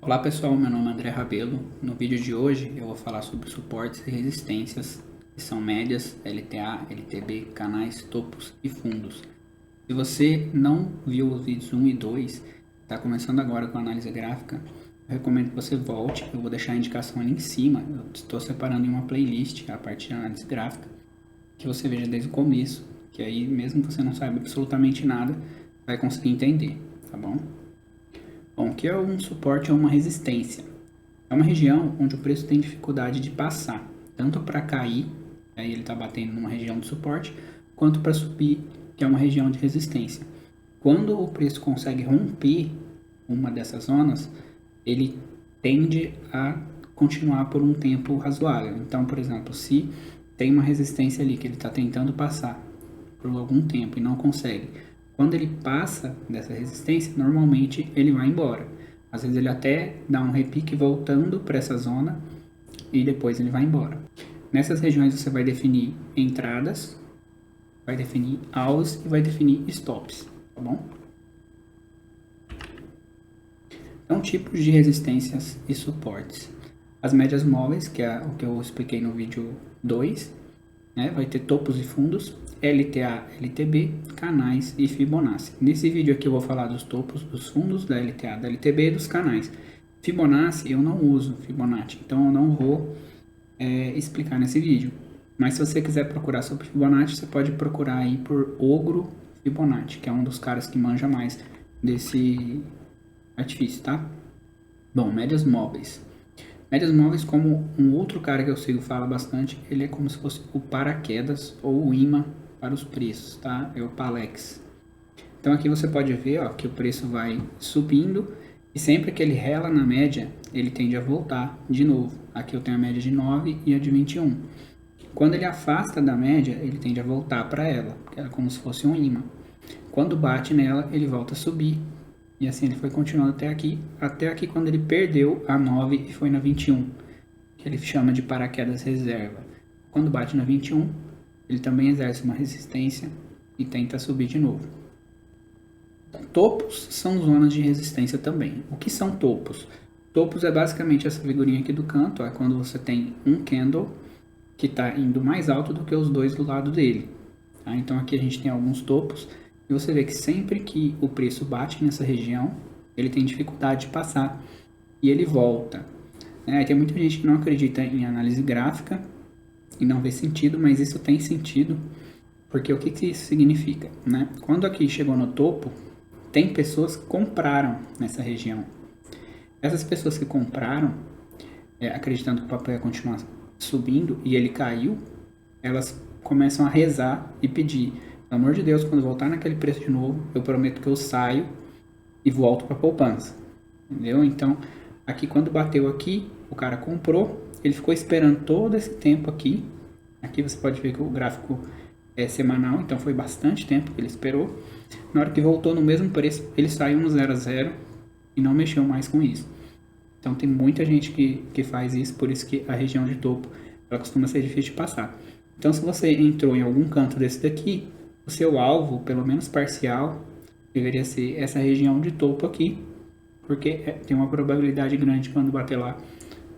Olá pessoal, meu nome é André Rabelo. No vídeo de hoje eu vou falar sobre suportes e resistências, que são médias, LTA, LTB, canais, topos e fundos. Se você não viu os vídeos 1 e 2, está começando agora com a análise gráfica, eu recomendo que você volte, eu vou deixar a indicação ali em cima, eu estou separando em uma playlist a partir da análise gráfica, que você veja desde o começo, que aí mesmo que você não saiba absolutamente nada, vai conseguir entender, tá bom? Bom, o que é um suporte ou uma resistência? É uma região onde o preço tem dificuldade de passar, tanto para cair, aí ele está batendo numa região de suporte, quanto para subir, que é uma região de resistência. Quando o preço consegue romper uma dessas zonas, ele tende a continuar por um tempo razoável. Então, por exemplo, se tem uma resistência ali que ele está tentando passar por algum tempo e não consegue, quando ele passa dessa resistência, normalmente ele vai embora. Às vezes ele até dá um repique voltando para essa zona e depois ele vai embora. Nessas regiões você vai definir entradas, vai definir alvos e vai definir stops, tá bom? Então, tipos de resistências e suportes. As médias móveis, que é o que eu expliquei no vídeo 2, né? Vai ter topos e fundos, LTA, LTB, canais e Fibonacci. Nesse vídeo aqui eu vou falar dos topos, dos fundos, da LTA, da LTB e dos canais. Fibonacci eu não uso Fibonacci, então eu não vou explicar nesse vídeo. Mas se você quiser procurar sobre Fibonacci, você pode procurar aí por Ogro Fibonacci, que é um dos caras que manja mais desse artifício, tá? Bom, médias móveis. Médias móveis, como um outro cara que eu sigo fala bastante, ele é como se fosse o paraquedas ou o imã para os preços, tá? É o Palex. Então aqui você pode ver, ó, que o preço vai subindo e sempre que ele rela na média, ele tende a voltar de novo. Aqui eu tenho a média de 9 e a de 21. Quando ele afasta da média, ele tende a voltar para ela, porque é como se fosse um imã. Quando bate nela, ele volta a subir. E assim ele foi continuando até aqui quando ele perdeu a 9 e foi na 21, que ele chama de paraquedas reserva. Quando bate na 21, ele também exerce uma resistência e tenta subir de novo. Topos são zonas de resistência também. O que são topos? Topos é basicamente essa figurinha aqui do canto, é quando você tem um candle que está indo mais alto do que os dois do lado dele. Tá? Então aqui a gente tem alguns topos. E você vê que sempre que o preço bate nessa região, ele tem dificuldade de passar e ele volta. Tem muita gente que não acredita em análise gráfica e não vê sentido, mas isso tem sentido, porque o que isso significa? Né? Quando aqui chegou no topo, tem pessoas que compraram nessa região. Essas pessoas que compraram, acreditando que o papel ia continuar subindo e ele caiu, elas começam a rezar e pedir: pelo amor de Deus, quando voltar naquele preço de novo, eu prometo que eu saio e volto para a poupança. Entendeu? Então, aqui quando bateu aqui, o cara comprou, ele ficou esperando todo esse tempo aqui. Aqui você pode ver que o gráfico é semanal, então foi bastante tempo que ele esperou. Na hora que voltou no mesmo preço, ele saiu no 0 a 0 e não mexeu mais com isso. Então tem muita gente que faz isso, por isso que a região de topo ela costuma ser difícil de passar. Então se você entrou em algum canto desse daqui, o seu alvo, pelo menos parcial, deveria ser essa região de topo aqui, porque tem uma probabilidade grande quando bater lá,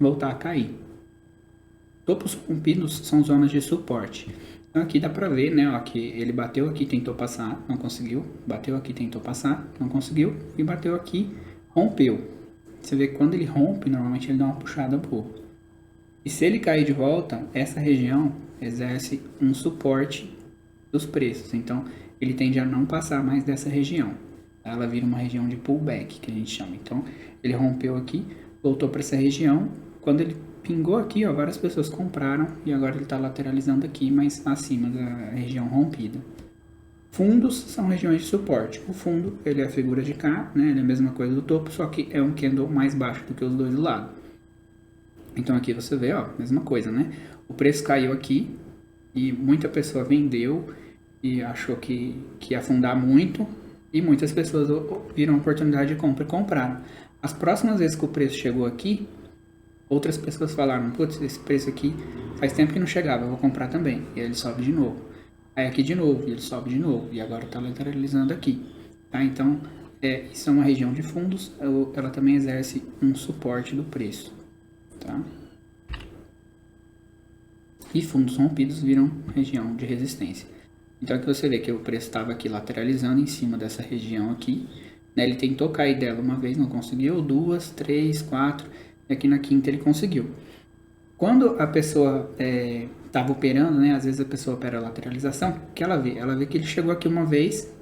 voltar a cair. Topos rompidos são zonas de suporte. Então aqui dá pra ver, né, ó, que ele bateu aqui, tentou passar, não conseguiu, bateu aqui, tentou passar, não conseguiu, e bateu aqui, rompeu. Você vê que quando ele rompe, normalmente ele dá uma puxada boa. E se ele cair de volta, essa região exerce um suporte dos preços, então ele tende a não passar mais dessa região, ela vira uma região de pullback, que a gente chama. Então ele rompeu aqui, voltou para essa região, quando ele pingou aqui, ó, várias pessoas compraram e agora ele está lateralizando aqui, mas acima da região rompida. Fundos são regiões de suporte. O fundo, ele é a figura de cá, né? Ele é a mesma coisa do topo, só que é um candle mais baixo do que os dois do lado. Então aqui você vê, ó, mesma coisa, né? O preço caiu aqui e muita pessoa vendeu e achou que ia afundar muito, e muitas pessoas viram a oportunidade de compra e compraram. As próximas vezes que o preço chegou aqui, outras pessoas falaram: putz, esse preço aqui faz tempo que não chegava, eu vou comprar também. E aí ele sobe de novo. Aí aqui de novo, e ele sobe de novo, e agora está lateralizando aqui. Tá? Então Isso é uma região de fundos, ela também exerce um suporte do preço, tá? E fundos rompidos viram região de resistência. Então aqui você vê que o preço estava aqui lateralizando em cima dessa região aqui, né? Ele tentou cair dela uma vez, não conseguiu, duas, três, quatro, e aqui na quinta ele conseguiu. Quando a pessoa estava operando, né? Às vezes a pessoa opera a lateralização, o que ela vê? Ela vê que ele chegou aqui uma vez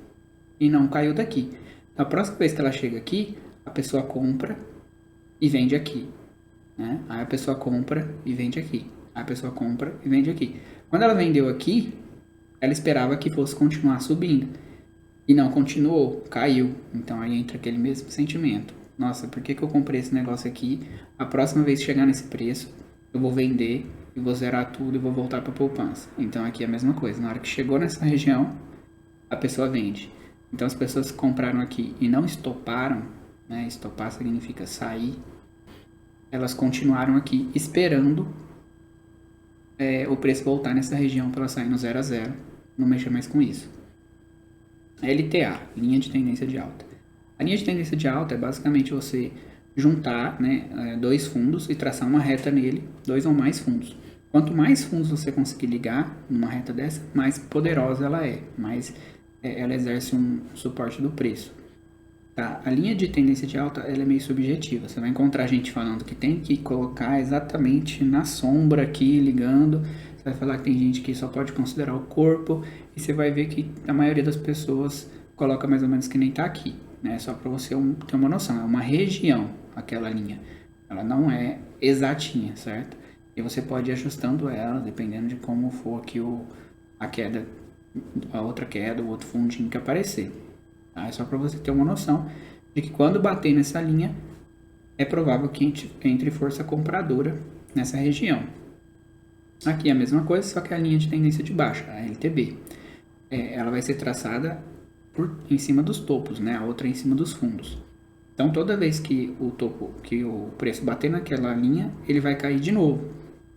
e não caiu daqui. A próxima vez que ela chega aqui, a pessoa compra e vende aqui, né? Aí a pessoa compra e vende aqui. Aí a pessoa compra e vende aqui. Quando ela vendeu aqui, ela esperava que fosse continuar subindo. E não continuou, caiu. Então aí entra aquele mesmo sentimento. Nossa, por que eu comprei esse negócio aqui? A próxima vez que chegar nesse preço, eu vou vender e vou zerar tudo e vou voltar para poupança. Então aqui é a mesma coisa. Na hora que chegou nessa região, a pessoa vende. Então as pessoas que compraram aqui e não estoparam, né? Estopar significa sair. Elas continuaram aqui esperando o preço voltar nessa região para ela sair no 0 a 0. Não mexer mais com isso. LTA, linha de tendência de alta. A linha de tendência de alta é basicamente você juntar, né, dois fundos e traçar uma reta nele, dois ou mais fundos. Quanto mais fundos você conseguir ligar numa reta dessa, mais poderosa ela é, mais ela exerce um suporte do preço. Tá? A linha de tendência de alta ela é meio subjetiva. Você vai encontrar gente falando que tem que colocar exatamente na sombra aqui, ligando. Você vai falar que tem gente que só pode considerar o corpo. E você vai ver que a maioria das pessoas coloca mais ou menos que nem tá aqui. Né? Só para você ter uma noção. É uma região aquela linha. Ela não é exatinha, certo? E você pode ir ajustando ela, dependendo de como for aqui a queda, a outra queda, o outro fundinho que aparecer. Tá? É só para você ter uma noção de que quando bater nessa linha, é provável que entre força compradora nessa região. Aqui é a mesma coisa, só que a linha de tendência de baixa, a LTB. Ela vai ser traçada em cima dos topos, né? A outra em cima dos fundos. Então, toda vez que o preço bater naquela linha, ele vai cair de novo,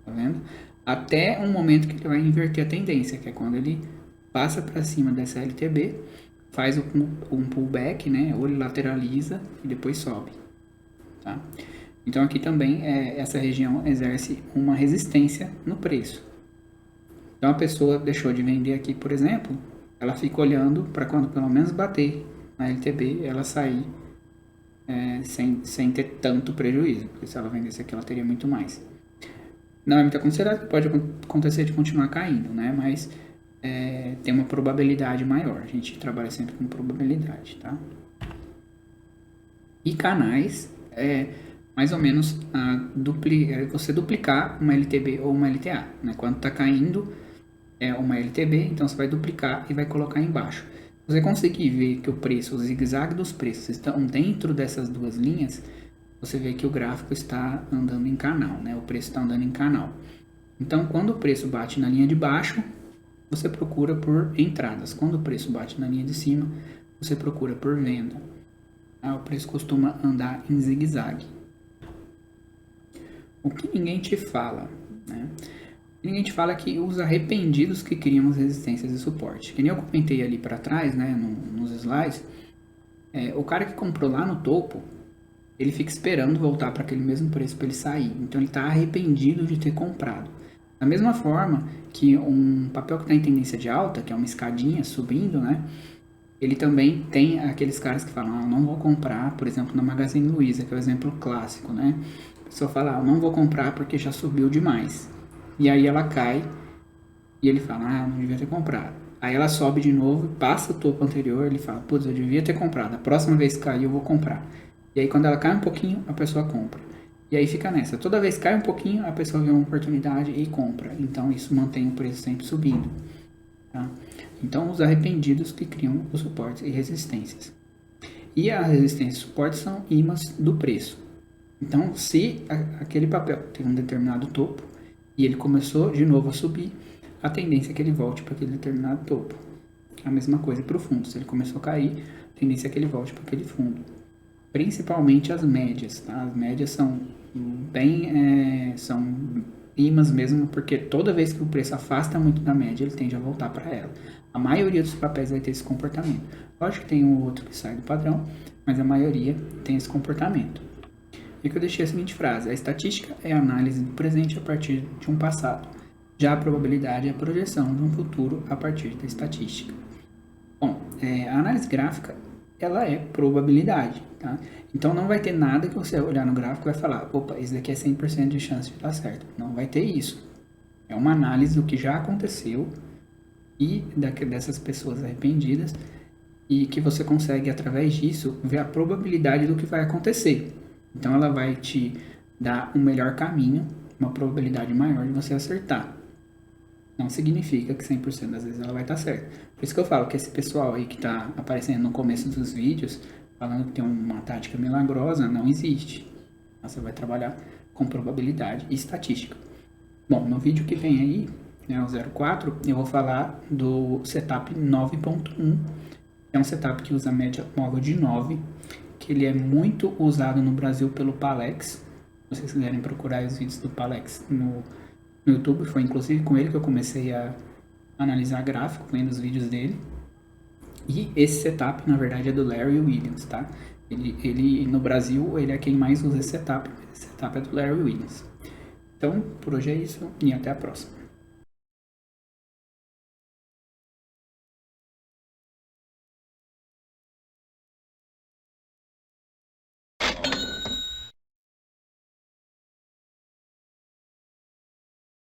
tá vendo? Até um momento que ele vai inverter a tendência, que é quando ele passa para cima dessa LTB, faz um pullback, né? Ou ele lateraliza e depois sobe, tá? Então aqui também essa região exerce uma resistência no preço. Então a pessoa deixou de vender aqui, por exemplo, ela fica olhando para quando pelo menos bater na LTB, ela sair sem ter tanto prejuízo, porque se ela vendesse aqui ela teria muito mais. Não é muito aconselhável, pode acontecer de continuar caindo, né? Mas tem uma probabilidade maior. A gente trabalha sempre com probabilidade, tá? E canais mais ou menos você duplicar uma LTB ou uma LTA, né? Quando está caindo uma LTB, então você vai duplicar e vai colocar embaixo. Se você conseguir ver que o zigue-zague dos preços estão dentro dessas duas linhas, você vê que o gráfico está andando em canal, né? O preço está andando em canal. Então, quando o preço bate na linha de baixo, você procura por entradas. Quando o preço bate na linha de cima, você procura por venda. O preço costuma andar em zigue-zague. O que ninguém te fala, né? Ninguém te fala que os arrependidos que criam as resistências e suporte. Que nem eu comentei ali para trás, né, nos slides, o cara que comprou lá no topo, ele fica esperando voltar para aquele mesmo preço para ele sair. Então ele está arrependido de ter comprado. Da mesma forma que um papel que está em tendência de alta, que é uma escadinha subindo, né? Ele também tem aqueles caras que falam, não vou comprar, por exemplo, na Magazine Luiza, que é o exemplo clássico, né? A pessoa fala, não vou comprar porque já subiu demais. E aí ela cai e ele fala, não devia ter comprado. Aí ela sobe de novo, passa o topo anterior, ele fala, putz, eu devia ter comprado. A próxima vez que cair eu vou comprar. E aí quando ela cai um pouquinho, a pessoa compra. E aí fica nessa. Toda vez que cai um pouquinho, a pessoa vê uma oportunidade e compra. Então isso mantém o preço sempre subindo. Tá? Então os arrependidos que criam os suportes e resistências. E a resistência e suporte são ímãs do preço. Então se aquele papel tem um determinado topo e ele começou de novo a subir, a tendência é que ele volte para aquele determinado topo. A mesma coisa para o fundo. Se ele começou a cair, a tendência é que ele volte para aquele fundo. Principalmente as médias. Tá? As médias são imãs mesmo, porque toda vez que o preço afasta muito da média, ele tende a voltar para ela. A maioria dos papéis vai ter esse comportamento. Lógico que tem um outro que sai do padrão, mas a maioria tem esse comportamento. E que eu deixei a seguinte frase: a estatística é a análise do presente a partir de um passado. Já a probabilidade é a projeção de um futuro a partir da estatística. Bom, a análise gráfica, ela é probabilidade, tá? Então não vai ter nada que você olhar no gráfico e vai falar, opa, esse daqui é 100% de chance de dar certo. Não vai ter isso. É uma análise do que já aconteceu e dessas pessoas arrependidas, e que você consegue, através disso, ver a probabilidade do que vai acontecer. Então ela vai te dar um melhor caminho, uma probabilidade maior de você acertar. Não significa que 100% das vezes ela vai estar certa. Por isso que eu falo que esse pessoal aí que está aparecendo no começo dos vídeos, falando que tem uma tática milagrosa, não existe. Você vai trabalhar com probabilidade e estatística. Bom, no vídeo que vem aí, né, o 04, eu vou falar do setup 9.1. É um setup que usa média móvel de 9, que ele é muito usado no Brasil pelo Palex. Se vocês quiserem procurar os vídeos do Palex no YouTube, foi inclusive com ele que eu comecei a analisar gráfico, vendo os vídeos dele. E esse setup, na verdade, é do Larry Williams, tá? Ele no Brasil, ele é quem mais usa esse setup. Esse setup é do Larry Williams. Então, por hoje é isso e até a próxima.